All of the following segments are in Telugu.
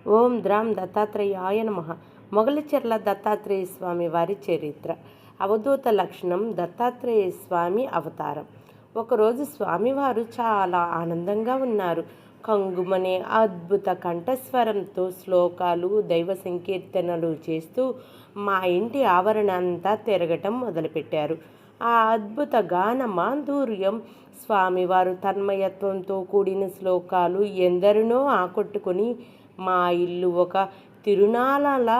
ఓం ద్రాం దత్తాత్రేయాయ నమః. మొగలిచెర్ల దత్తాత్రేయ స్వామి వారి చరిత్ర. అవధూత లక్షణం దత్తాత్రేయ స్వామి అవతారం. ఒకరోజు స్వామివారు చాలా ఆనందంగా ఉన్నారు. కంగుమనే అద్భుత కంఠస్వరంతో శ్లోకాలు, దైవ సంకీర్తనలు చేస్తూ మా ఇంటి ఆవరణ అంతా తిరగటం మొదలుపెట్టారు. ఆ అద్భుత గాన మాధుర్యం, స్వామివారు తన్మయత్వంతో కూడిన శ్లోకాలు ఎందరినో ఆకట్టుకొని మా ఇల్లు ఒక తిరునాళ్ళలా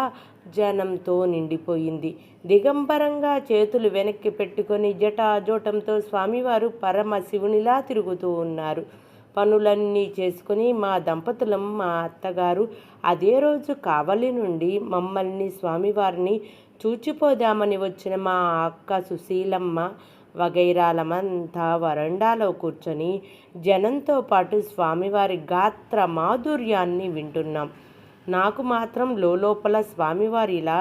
జనంతో నిండిపోయింది. దిగంబరంగా చేతులు వెనక్కి పెట్టుకొని జటాజోటంతో స్వామివారు పరమశివునిలా తిరుగుతూ ఉన్నారు. పనులన్నీ చేసుకుని మా దంపతులం, మా అత్తగారు అదే రోజు కావలి నుండి మమ్మల్ని స్వామివారిని చూచిపోదామని వచ్చిన మా అక్క సుశీలమ్మ వగైరాలమంతా వరండాలో కూర్చొని జనంతో పాటు స్వామివారి గాత్ర మాధుర్యాన్ని వింటున్నాం. నాకు మాత్రం లోపల స్వామివారి ఇలా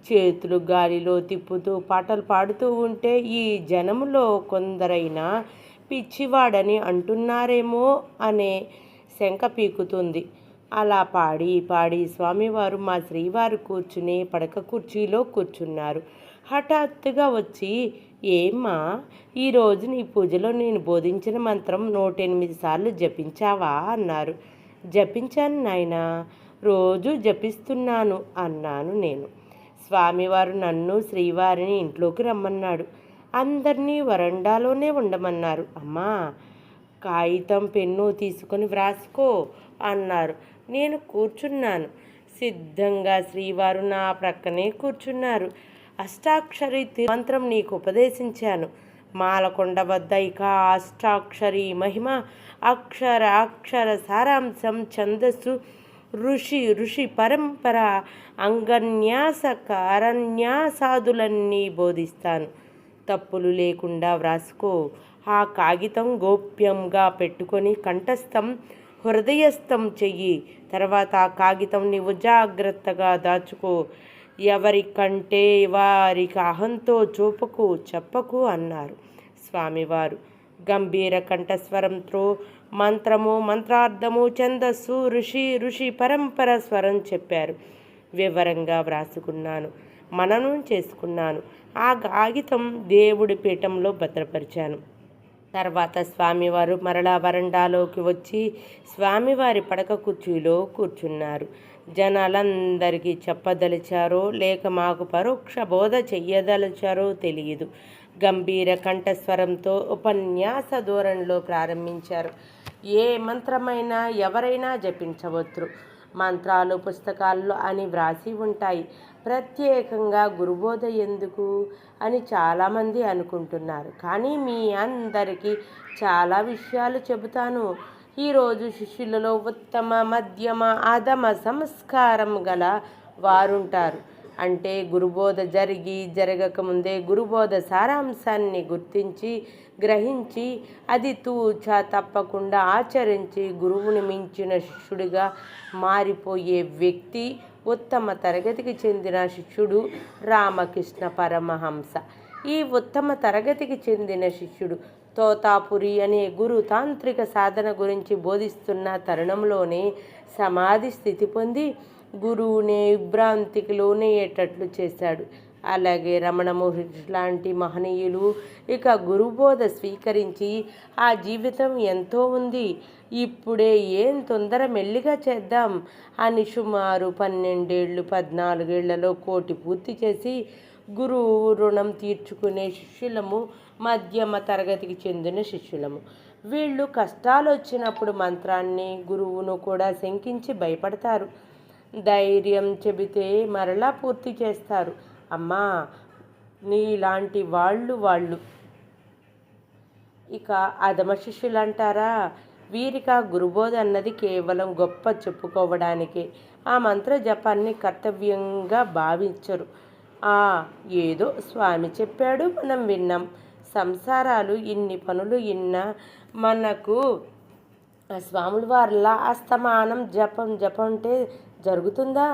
చేతులు గాలిలో తిప్పుతూ పాటలు పాడుతూ ఉంటే ఈ జనములో కొందరైనా పిచ్చివాడని అంటున్నారేమో అనే శంక పీకుతుంది. అలా పాడి పాడి స్వామివారు మా శ్రీవారు కూర్చునే పడక కుర్చీలో కూర్చున్నారు. హఠాత్తుగా వచ్చి, ఏమ్మా, ఈరోజు నీ పూజలో నేను బోధించిన మంత్రం 108 సార్లు జపించావా అన్నారు. జపించాను నాయనా, రోజు జపిస్తున్నాను అన్నాను నేను. స్వామివారు నన్ను శ్రీవారిని ఇంట్లోకి రమ్మన్నాడు. అందరినీ వరండాలోనే ఉండమన్నారు. అమ్మా, కాగితం పెన్ను తీసుకొని వ్రాసుకో అన్నారు. నేను కూర్చున్నాను. సిద్ధంగా శ్రీవారు నా ప్రక్కనే కూర్చున్నారు. అష్టాక్షరి మంత్రం నీకు ఉపదేశించాను. మాలకొండ వద్ద ఇక అష్టాక్షరి మహిమ, అక్షర సారాంశం, ఛందస్సు, ఋషి పరంపర, అంగన్యాస అరణ్యాసాదులన్నీ బోధిస్తాను. తప్పులు లేకుండా వ్రాసుకో. ఆ కాగితం గోప్యంగా పెట్టుకొని కంఠస్థం, హృదయస్థం చెయ్యి. తర్వాత ఆ కాగితం నీవు జాగ్రత్తగా దాచుకో. ఎవరికంటే వారికి అహంతో చూపకు, చెప్పకు అన్నారు స్వామివారు. గంభీర కంఠస్వరంతో మంత్రము, మంత్రార్థము, ఛందస్సు, ఋషి పరంపర స్వరం చెప్పారు. వివరంగా వ్రాసుకున్నాను, మననం చేసుకున్నాను. ఆ కాగితం దేవుడి పీఠంలో భద్రపరిచాను. తర్వాత స్వామివారు మరలా వరండాలోకి వచ్చి స్వామివారి పడక కుర్చీలో కూర్చున్నారు. జనాలందరికీ చెప్పదలిచారో లేక మాకు పరోక్ష బోధ చెయ్యదలిచారో తెలియదు. గంభీర కంఠస్వరంతో ఉపన్యాస ధోరణిలో ప్రారంభించారు. ఏ మంత్రమైనా ఎవరైనా జపించవచ్చు. మంత్రాలు పుస్తకాల్లో అని వ్రాసి ఉంటాయి. ప్రత్యేకంగా గురుబోధ ఎందుకు అని చాలామంది అనుకుంటున్నారు. కానీ మీ అందరికీ చాలా విషయాలు చెబుతాను. ఈరోజు శిష్యులలో ఉత్తమ, మధ్యమ, అధమ సంస్కారం గల వారుంటారు. అంటే గురుబోధ జరగకముందే గురుబోధ సారాంశాన్ని గుర్తించి, గ్రహించి, అది తూచా తప్పకుండా ఆచరించి గురువుని మించిన శిష్యుడిగా మారిపోయే వ్యక్తి ఉత్తమ తరగతికి చెందిన శిష్యుడు రామకృష్ణ పరమహంస. ఈ ఉత్తమ తరగతికి చెందిన శిష్యుడు తోతాపురి అనే గురు తాంత్రిక సాధన గురించి బోధిస్తున్న తరుణంలోనే సమాధి స్థితి పొంది గురువునే విభ్రాంతికి లోనయ్యేటట్లు చేశాడు. అలాగే రమణ మహర్షి లాంటి మహనీయులు ఇక గురుబోధ స్వీకరించి ఆ జీవితం ఎంతో ఉంది, ఇప్పుడే ఏం తొందర, మెల్లిగా చేద్దాం అని సుమారు 12 14 కోటి పూర్తి చేసి గురువు రుణం తీర్చుకునే శిష్యులము, మధ్యమ తరగతికి చెందిన శిష్యులము. వీళ్ళు కష్టాలు వచ్చినప్పుడు మంత్రాన్ని, గురువును కూడా శంకించి భయపడతారు. ధైర్యం చెబితే మరలా పూర్తి చేస్తారు. అమ్మా, నీలాంటి వాళ్ళు ఇక అధమ శిష్యులు అంటారా? వీరిక గురుబోధ అన్నది కేవలం గొప్ప చెప్పుకోవడానికే. ఆ మంత్ర జపాన్ని కర్తవ్యంగా భావించరు. ఏదో స్వామి చెప్పాడు, మనం విన్నాం. సంసారాలు ఇన్ని పనులు ఇన్నా మనకు స్వాముల వారిలా అస్తమానం జపం అంటే జరుగుతుందా?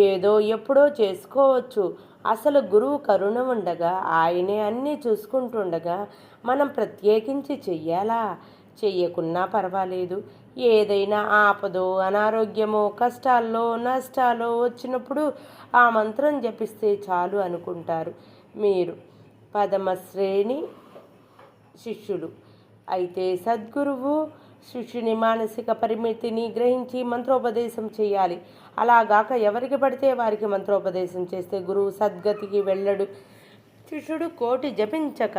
ఏదో ఎప్పుడో చేసుకోవచ్చు. అసలు గురువు కరుణ ఉండగా, ఆయనే అన్నీ చూసుకుంటుండగా మనం ప్రత్యేకించి చెయ్యాలా? చెయ్యకున్నా పర్వాలేదు. ఏదైనా ఆపదో అనారోగ్యమో కష్టాల్లో నష్టాలో వచ్చినప్పుడు ఆ మంత్రం జపిస్తే చాలు అనుకుంటారు మీరు. పదమ శ్రేణి శిష్యులు అయితే సద్గురువు శిష్యుని మానసిక పరిమితిని గ్రహించి మంత్రోపదేశం చేయాలి. అలాగాక ఎవరికి పడితే వారికి మంత్రోపదేశం చేస్తే గురువు సద్గతికి వెళ్ళడు. శిష్యుడు కోటి జపించక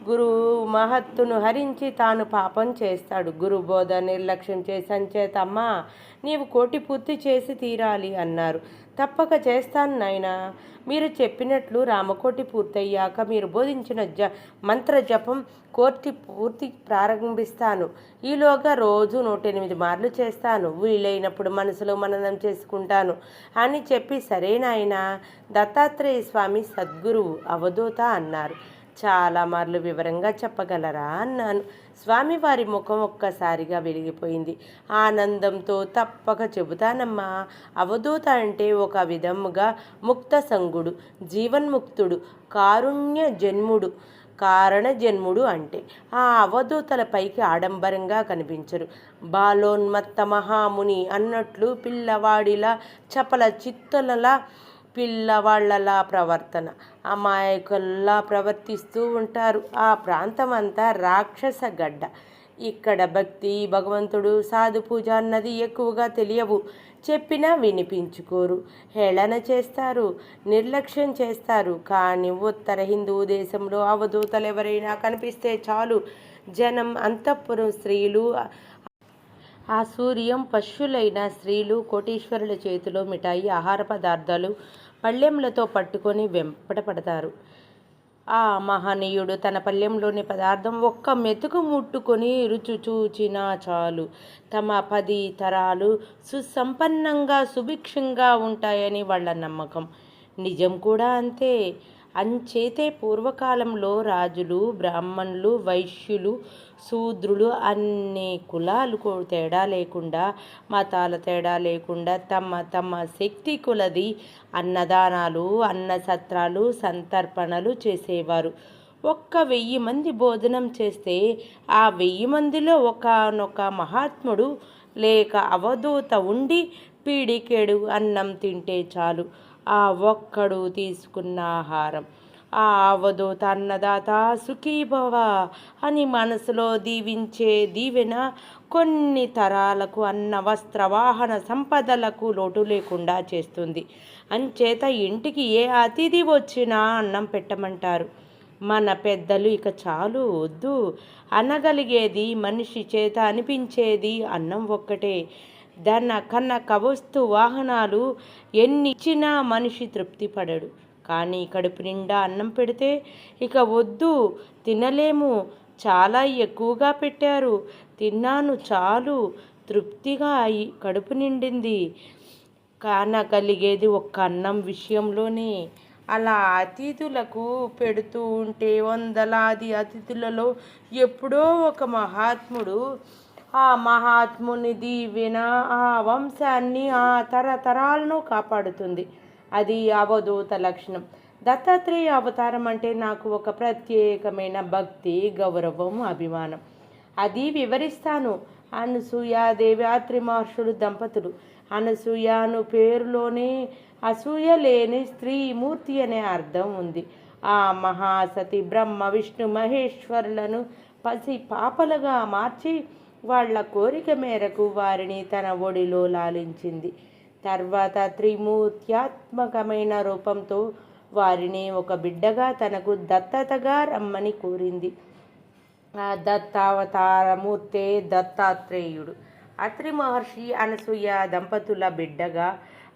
గురువు మహత్తును హరించి తాను పాపం చేస్తాడు. గురు బోధ నిర్లక్ష్యం చేసి సంచేతమ్మా నీవు కోటి పూర్తి చేసి తీరాలి అన్నారు. తప్పక చేస్తాను నాయనా. మీరు చెప్పినట్లు రామకోటి పూర్తయ్యాక మీరు బోధించిన మంత్ర జపం పూర్తి ప్రారంభిస్తాను. ఈలోగా రోజు 108 మార్లు చేస్తాను. వీలైనప్పుడు మనసులో మననం చేసుకుంటాను అని చెప్పి సరే నాయనా దత్తాత్రేయ స్వామి సద్గురువు అవధూత అన్నారు. చాలా మార్లు వివరంగా చెప్పగలరా అన్నాను. స్వామివారి ముఖం ఒక్కసారిగా వెలిగిపోయింది. ఆనందంతో తప్పక చెబుతానమ్మా. అవధూత అంటే ఒక విధముగా ముక్త సంగుడు, జీవన్ముక్తుడు, కారుణ్య జన్ముడు, కారణ జన్ముడు అంటే. ఆ అవధూతల పైకి ఆడంబరంగా కనిపించరు. బాలోన్మత్త మహాముని అన్నట్లు పిల్లవాడిలా చపల చిత్తులలా పిల్లవాళ్లలా ప్రవర్తన, అమాయకుల్లా ప్రవర్తిస్తూ ఉంటారు. ఆ ప్రాంతం అంతా రాక్షస గడ్డ. ఇక్కడ భక్తి, భగవంతుడు, సాధు పూజ అన్నది ఎక్కువగా తెలియవు. చెప్పినా వినిపించుకోరు, హేళన చేస్తారు, నిర్లక్ష్యం చేస్తారు. కానీ ఉత్తర హిందూ దేశంలో అవధూతలు ఎవరైనా కనిపిస్తే చాలు జనం అంతఃపురం స్త్రీలు ఆ సూర్యం పశువులైన స్త్రీలు కోటీశ్వరుల చేతిలో మిఠాయి ఆహార పదార్థాలు పళ్ళెంలతో పట్టుకొని వెంపడపడతారు. ఆ మహనీయుడు తన పళ్ళెంలోని పదార్థం ఒక్క మెతుకు ముట్టుకొని రుచి చూచినా చాలు తమ 10 తరాలు సుసంపన్నంగా సుభిక్షంగా ఉంటాయని వాళ్ళ నమ్మకం. నిజం కూడా అంతే. అంచేతే పూర్వకాలంలో రాజులు, బ్రాహ్మణులు, వైశ్యులు, శూద్రులు అన్ని కులాలకు తేడా లేకుండా, మతాల తేడా లేకుండా తమ తమ శక్తి కొలది అన్నదానాలు, అన్నసత్రాలు, సంతర్పణలు చేసేవారు. 1000 మంది భోజనం చేస్తే ఆ 1000 మందిలో ఒకానొక మహాత్ముడు లేక అవధూత ఉండి పీడికెడు అన్నం తింటే చాలు ఆ ఒక్కడు తీసుకున్న ఆహారం. ఆ అవధూత అన్నదాత సుఖీభవ అని మనసులో దీవించే దీవెన కొన్ని తరాలకు అన్న వస్త్ర వాహన సంపదలకు లోటు లేకుండా చేస్తుంది. అంచేత ఇంటికి ఏ అతిథి వచ్చినా అన్నం పెట్టమంటారు మన పెద్దలు. ఇక చాలు వద్దు అనగలిగేది, మనిషి చేత అనిపించేది అన్నం ఒక్కటే. ధన కనక వస్తు వాహనాలు ఎన్ని ఇచ్చినా మనిషి తృప్తి పడడు. కానీ కడుపు నిండా అన్నం పెడితే ఇక వద్దు, తినలేము, చాలా ఎక్కువగా పెట్టారు, తిన్నాను చాలు, తృప్తిగా కడుపు నిండింది కానగలిగేది ఒక్క అన్నం విషయంలోనే. అలా అతిథులకు పెడుతూ ఉంటే వందలాది అతిథులలో ఎప్పుడో ఒక మహాత్ముడు, ఆ మహాత్ముని దీవెన ఆ వంశాన్ని, ఆ తరతరాలను కాపాడుతుంది. అది అవధూత లక్షణం. దత్తాత్రేయ అవతారం అంటే నాకు ఒక ప్రత్యేకమైన భక్తి, గౌరవం, అభిమానం. అది వివరిస్తాను. అనసూయాదేవి అత్రి మహర్షులు దంపతులు. అనసూయను పేరులోనే అసూయ లేని స్త్రీమూర్తి అనే అర్థం ఉంది. ఆ మహాసతి బ్రహ్మ విష్ణు మహేశ్వరులను పసి పాపలుగా మార్చి వాళ్ల కోరిక మేరకు వారిని తన ఒడిలో లాలించింది. తర్వాత త్రిమూర్త్యాత్మకమైన రూపంతో వారిని ఒక బిడ్డగా తనకు దత్తతగా రమ్మని కోరింది. ఆ దత్తావతారమూర్తే దత్తాత్రేయుడు. అత్రి మహర్షి అనసూయ దంపతుల బిడ్డగా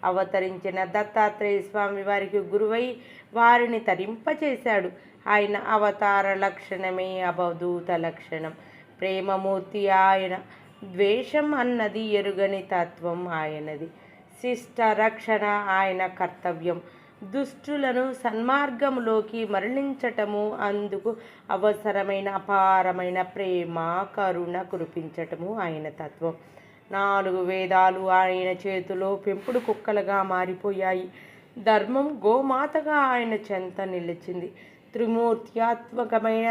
అవతరించిన దత్తాత్రేయ స్వామి వారికి గురువై వారిని తరింపచేశాడు. ఆయన అవతార లక్షణమే అవధూత లక్షణం. ప్రేమమూర్తి ఆయన. ద్వేషం అన్నది ఎరుగని తత్వం ఆయనది. శిష్ట రక్షణ ఆయన కర్తవ్యం. దుష్టులను సన్మార్గంలోకి మరలించటము, అందుకు అవసరమైన అపారమైన ప్రేమ కరుణ కురిపించటము ఆయన తత్వం. 4 వేదాలు ఆయన చేతిలో పెంపుడు కుక్కలుగా మారిపోయాయి. ధర్మం గోమాతగా ఆయన చెంత నిలిచింది. త్రిమూర్త్యాత్మకమైన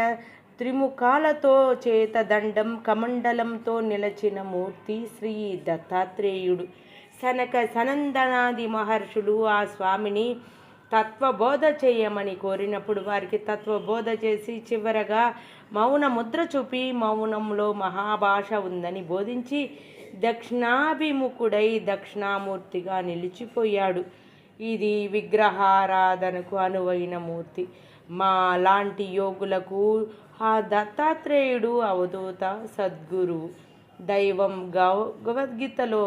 త్రిముఖాలతో చేతదండం కమండలంతో నిలచిన మూర్తి శ్రీ దత్తాత్రేయుడు. సనక సనందనాది మహర్షులు ఆ స్వామిని తత్వబోధ చేయమని కోరినప్పుడు వారికి తత్వబోధ చేసి చివరగా మౌన ముద్ర చూపి మౌనంలో మహాభాష ఉందని బోధించి దక్షిణాభిముఖుడై దక్షిణామూర్తిగా నిలిచిపోయాడు. ఇది విగ్రహారాధనకు అనువైన మూర్తి. మా లాంటి యోగులకు ఆ దత్తాత్రేయుడు అవధూత సద్గురువు. దైవం భగవద్గీతలో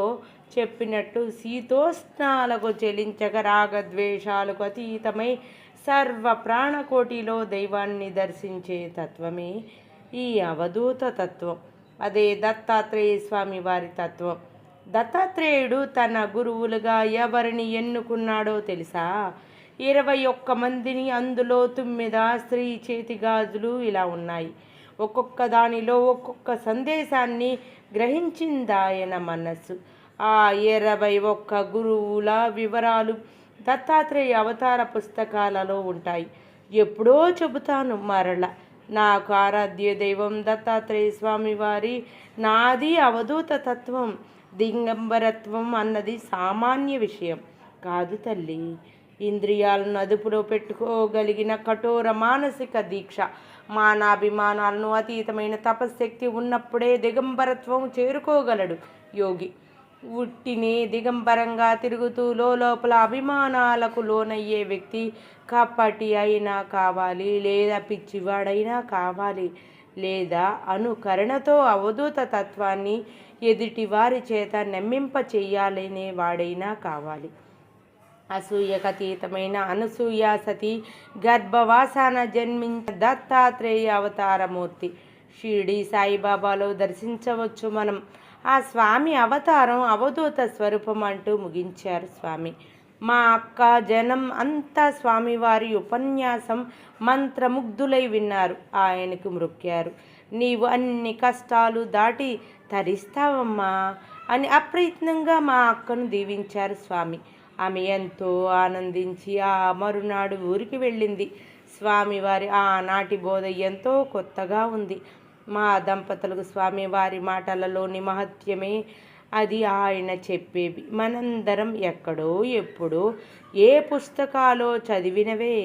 చెప్పినట్టు శీతోష్ణాలకు చెలించక రాగద్వేషాలకు అతీతమై సర్వ ప్రాణకోటిలో దైవాన్ని దర్శించే తత్వమే ఈ అవధూత తత్వం. అదే దత్తాత్రేయ స్వామి వారి తత్వం. దత్తాత్రేయుడు తన గురువులుగా ఎవరిని ఎన్నుకున్నాడో తెలుసా? 21 మందిని. అందులో 9 స్త్రీ చేతిగాజులు ఇలా ఉన్నాయి. ఒక్కొక్క దానిలో ఒక్కొక్క సందేశాన్ని గ్రహించిందాయన మనస్సు. ఆ 21 గురువుల వివరాలు దత్తాత్రేయ అవతార పుస్తకాలలో ఉంటాయి. ఎప్పుడో చెబుతాను మరల. నాకు ఆరాధ్య దైవం దత్తాత్రేయ స్వామి వారి. నాది అవధూత తత్వం. దిగంబరత్వం అన్నది సామాన్య విషయం కాదు తల్లి. ఇంద్రియాలను అదుపులో పెట్టుకోగలిగిన కఠోర మానసిక దీక్ష, మానాభిమానాలను అతీతమైన తపశక్తి ఉన్నప్పుడే దిగంబరత్వం చేరుకోగలడు యోగి. ఉట్టిని దిగంబరంగా తిరుగుతూ లోపల అభిమానాలకు లోనయ్యే వ్యక్తి కపటి అయినా కావాలి, లేదా పిచ్చివాడైనా కావాలి, లేదా అనుకరణతో అవధూత తత్వాన్ని ఎదుటివారి చేత నమ్మింప చెయ్యాలనే వాడైనా కావాలి. అసూయకతీతమైన అనసూయ సతి గర్భవాసాన జన్మించిన దత్తాత్రేయ అవతారమూర్తి షిరిడి సాయిబాబాలో దర్శించవచ్చు మనం. ఆ స్వామి అవతారం అవధూత స్వరూపం అంటూ ముగించారు స్వామి. మా అక్క జనం అంతా స్వామివారి ఉపన్యాసం మంత్రముగ్ధులై విన్నారు. ఆయనకు మ్రొక్కారు. నీవు అన్ని కష్టాలు దాటి తరిస్తావమ్మా అని అప్రయత్నంగా మా అక్కను దీవించారు స్వామి. ఆమె ఎంతో ఆనందించి ఆ మరునాడు ఊరికి వెళ్ళింది. స్వామివారి ఆనాటి బోధ ఎంతో కొత్తగా ఉంది. మా దంపతులకు స్వామివారి మాటలలోని మహత్యమే అది ఆయన చెప్పేవి మనందరం ఎక్కడో ఎప్పుడో ఏ పుస్తకాలో చదివినవే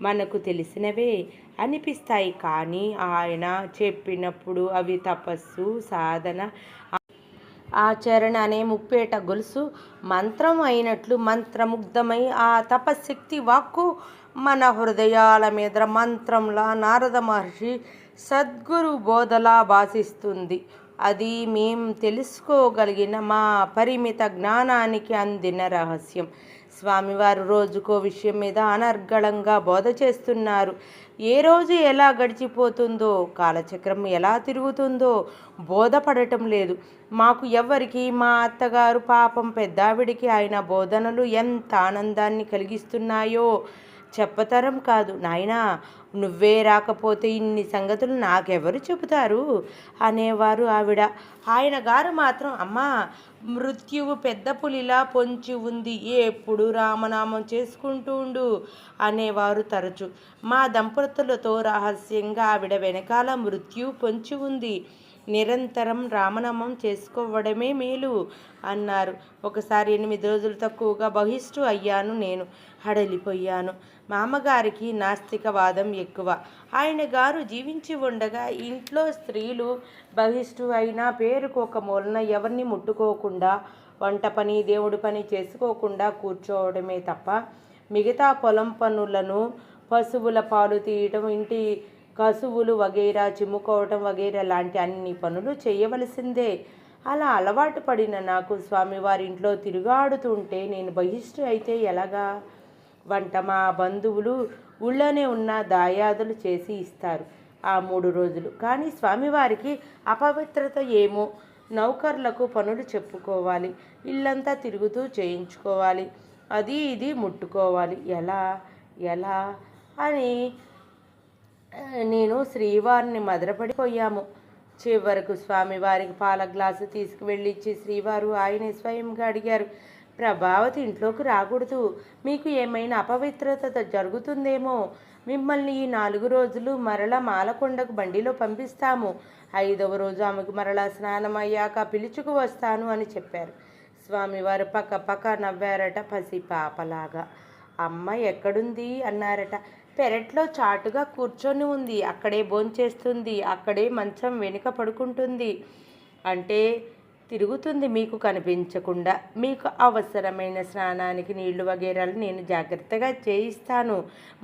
మనకు తెలిసినవే అనిపిస్తాయి. కానీ ఆయన చెప్పినప్పుడు అవి తపస్సు, సాధన, ఆచరణ అనే ముప్పేట గొలుసు మంత్రం అయినట్లు మంత్రముగ్ధమై ఆ తపశక్తి వాక్కు మన హృదయాల మీద మంత్రంలా నారద మహర్షి సద్గురు బోధలా భాసిస్తుంది. అది మేం తెలుసుకోగలిగిన మా పరిమిత జ్ఞానానికి అందిన రహస్యం. స్వామివారు రోజుకో విషయం మీద అనర్గళంగా బోధ చేస్తున్నారు. ఏ రోజు ఎలా గడిచిపోతుందో, కాలచక్రం ఎలా తిరుగుతుందో బోధపడటం లేదు మాకు ఎవ్వరికి. మా అత్తగారు పాపం పెద్దావిడికి ఆయన బోధనలు ఎంత ఆనందాన్ని కలిగిస్తున్నాయో చెప్పతరం కాదు. నాయనా, నువ్వే రాకపోతే ఇన్ని సంగతులు నాకెవరు చెబుతారు అనేవారు ఆవిడ. ఆయన గారు మాత్రం, అమ్మా, మృత్యువు పెద్ద పులిలా పొంచి ఉంది, ఎప్పుడు రామనామం చేసుకుంటూ ఉండు అనేవారు తరచు. మా దంపతులతో రహస్యంగా ఆవిడ వెనకాల మృత్యు పొంచి ఉంది, నిరంతరం రామనామం చేసుకోవడమే మేలు అన్నారు. ఒకసారి 8 రోజులు తక్కువగా బహిష్టు అయ్యాను. నేను హడలిపోయాను. మామగారికి నాస్తికవాదం ఎక్కువ. ఆయన గారు జీవించి ఉండగా ఇంట్లో స్త్రీలు బహిష్టు అయినా పేరుకు ఒక మూలన ఎవరిని ముట్టుకోకుండా, వంట పని, దేవుడి పని చేసుకోకుండా కూర్చోవడమే తప్ప మిగతా పొలం పనులను, పశువుల పాలు తీయటం, ఇంటి కసువులు వగైరా చిమ్ముకోవటం వగైరా లాంటి అన్ని పనులు చేయవలసిందే. అలా అలవాటు పడిన నాకు స్వామివారి ఇంట్లో తిరుగాడుతుంటే నేను బహిష్టు అయితే ఎలాగా? వంట మా బంధువులు ఊళ్ళోనే ఉన్న దాయాదులు చేసి ఇస్తారు ఆ 3 రోజులు. కానీ స్వామివారికి అపవిత్రత ఏమో. నౌకర్లకు పనులు చెప్పుకోవాలి, ఇల్లంతా తిరుగుతూ చేయించుకోవాలి, అది ఇది ముట్టుకోవాలి. ఎలా ఎలా అని నేను శ్రీవారిని మదరపడిపోయాము. చివరకు స్వామివారికి పాల గ్లాసు తీసుకువెళ్ళి ఇచ్చి శ్రీవారు ఆయనే స్వయంగా అడిగారు, ప్రభావతి ఇంట్లోకి రాకూడదు. మీకు ఏమైనా అపవిత్రత జరుగుతుందేమో. మిమ్మల్ని ఈ 4 రోజులు మరలా మాలకొండకు బండిలో పంపిస్తాము. 5వ రోజు ఆమెకు మరలా స్నానం అయ్యాక పిలుచుకు వస్తాను అని చెప్పారు. స్వామివారు పక్క పక్క నవ్వారట పసిపాపలాగా. అమ్మ ఎక్కడుంది అన్నారట. పెరట్లో చాటుగా కూర్చొని ఉంది. అక్కడే భోంచేస్తుంది. అక్కడే మంచం వెనుక పడుకుంటుంది. అంటే తిరుగుతుంది మీకు కనిపించకుండా. మీకు అవసరమైన స్నానానికి నీళ్లు వగేరాలు నేను జాగ్రత్తగా చేయిస్తాను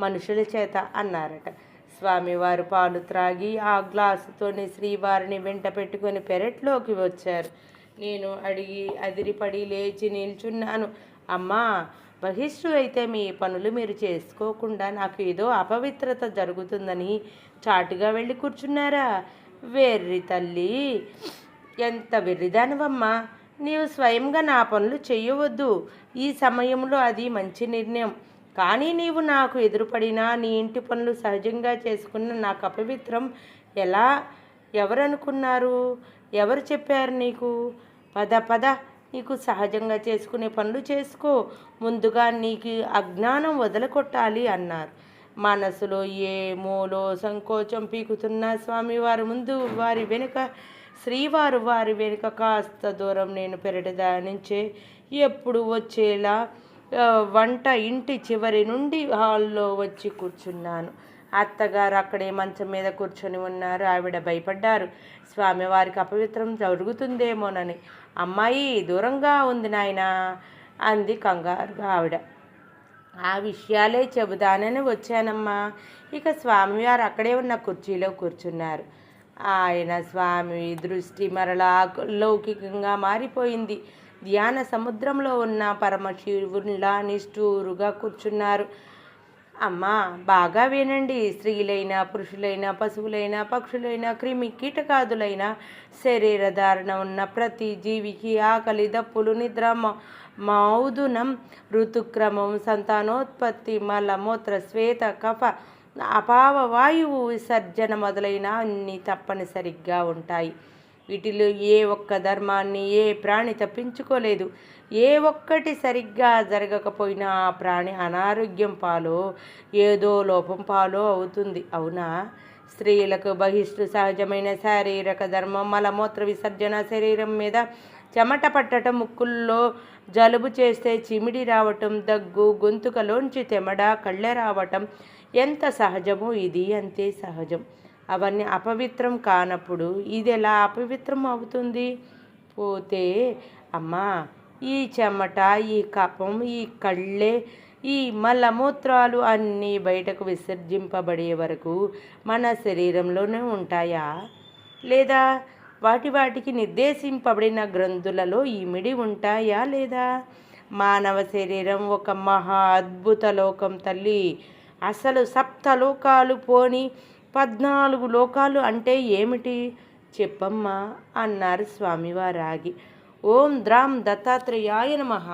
మనుషుల చేత అన్నారట. స్వామివారు పాలు త్రాగి ఆ గ్లాసుతోనే శ్రీవారిని వెంట పెట్టుకొని పెరట్లోకి వచ్చారు. నేను అదిరిపడి లేచి నిల్చున్నాను. అమ్మా, బహిష్టు అయితే మీ పనులు మీరు చేసుకోకుండా నాకు ఏదో అపవిత్రత జరుగుతుందని చాటుగా వెళ్ళి కూర్చున్నారా? వెర్రి తల్లి, ఎంత వెర్రిదానివమ్మా! నీవు స్వయంగా నా పనులు చెయ్యవద్దు. ఈ సమయంలో అది మంచి నిర్ణయం. కానీ నీవు నాకు ఎదురుపడినా నీ ఇంటి పనులు సహజంగా చేసుకున్న నాకు అపవిత్రం ఎలా? ఎవరనుకున్నారు? ఎవరు చెప్పారు నీకు? పద పద, నీకు సహజంగా చేసుకునే పనులు చేసుకో. ముందుగా నీకు అజ్ఞానం వదలకొట్టాలి అన్నారు. మనసులో ఏ మూలో సంకోచం పీకుతున్న స్వామివారి ముందు వారి వెనుక కాస్త దూరం నేను పెరటి నుంచే ఎప్పుడు వచ్చేలా వంట ఇంటి చివరి నుండి హాల్లో వచ్చి కూర్చున్నాను. అత్తగారు అక్కడే మంచం మీద కూర్చొని ఉన్నారు. ఆవిడ భయపడ్డారు. స్వామివారికి అపవిత్రం జరుగుతుందేమోనని. అమ్మాయి, దూరంగా ఉంది నాయనా అంది కంగారుగా ఆవిడ. ఆ విషయాలే చెబుదానని వచ్చానమ్మా. ఇక స్వామివారు అక్కడే ఉన్న కుర్చీలో కూర్చున్నారు. ఆయన స్వామి దృష్టి మరలా లౌకికంగా మారిపోయింది. ధ్యాన సముద్రంలో ఉన్న పరమశివునిలా నిష్ఠూరుగా కూర్చున్నారు. అమ్మా, బాగా వినండి. స్త్రీలైనా, పురుషులైనా, పశువులైనా, పక్షులైనా, క్రిమి కీటకాదులైన శరీరధారణ ఉన్న ప్రతి జీవికి ఆకలి, దప్పులు, నిద్ర, మౌదునం, ఋతుక్రమం, సంతానోత్పత్తి, మలమూత్ర, శ్వేత, కఫ, అపావ వాయువు విసర్జన మొదలైన అన్నీ తప్పనిసరిగా ఉంటాయి. వీటిలో ఏ ఒక్క ధర్మాన్ని ఏ ప్రాణి తప్పించుకోలేదు. ఏ ఒక్కటి సరిగ్గా జరగకపోయినా ఆ ప్రాణి అనారోగ్యం పాలో ఏదో లోపం పాలో అవుతుంది. అవునా? స్త్రీలకు బహిష్టు సహజమైన శారీరక ధర్మం మలమూత్ర విసర్జన, శరీరం మీద చెమట పట్టడం, ముక్కుల్లో జలుబు చేస్తే చిమిడి రావటం, దగ్గు, గొంతుకలోంచి తెమడ, కళ్ళె రావటం ఎంత సహజమో ఇది అంతే సహజం. అవన్నీ అపవిత్రం కానప్పుడు ఇది ఎలా అపవిత్రం అవుతుంది? పోతే అమ్మా, ఈ చెమట, ఈ కఫం, ఈ కళ్ళే, ఈ మలమూత్రాలు అన్నీ బయటకు విసర్జింపబడే వరకు మన శరీరంలోనే ఉంటాయా? లేదా వాటికి నిర్దేశింపబడిన గ్రంథులలో ఇమిడి ఉంటాయా లేదా? మానవ శరీరం ఒక మహా అద్భుత లోకం తల్లి. అసలు 7 లోకాలు పోని 14 లోకాలు అంటే ఏమిటి చెప్పమ్మా అన్నారు స్వామివారు ఆగి. ఓం ద్రాం దత్తాత్రేయాయ నమః.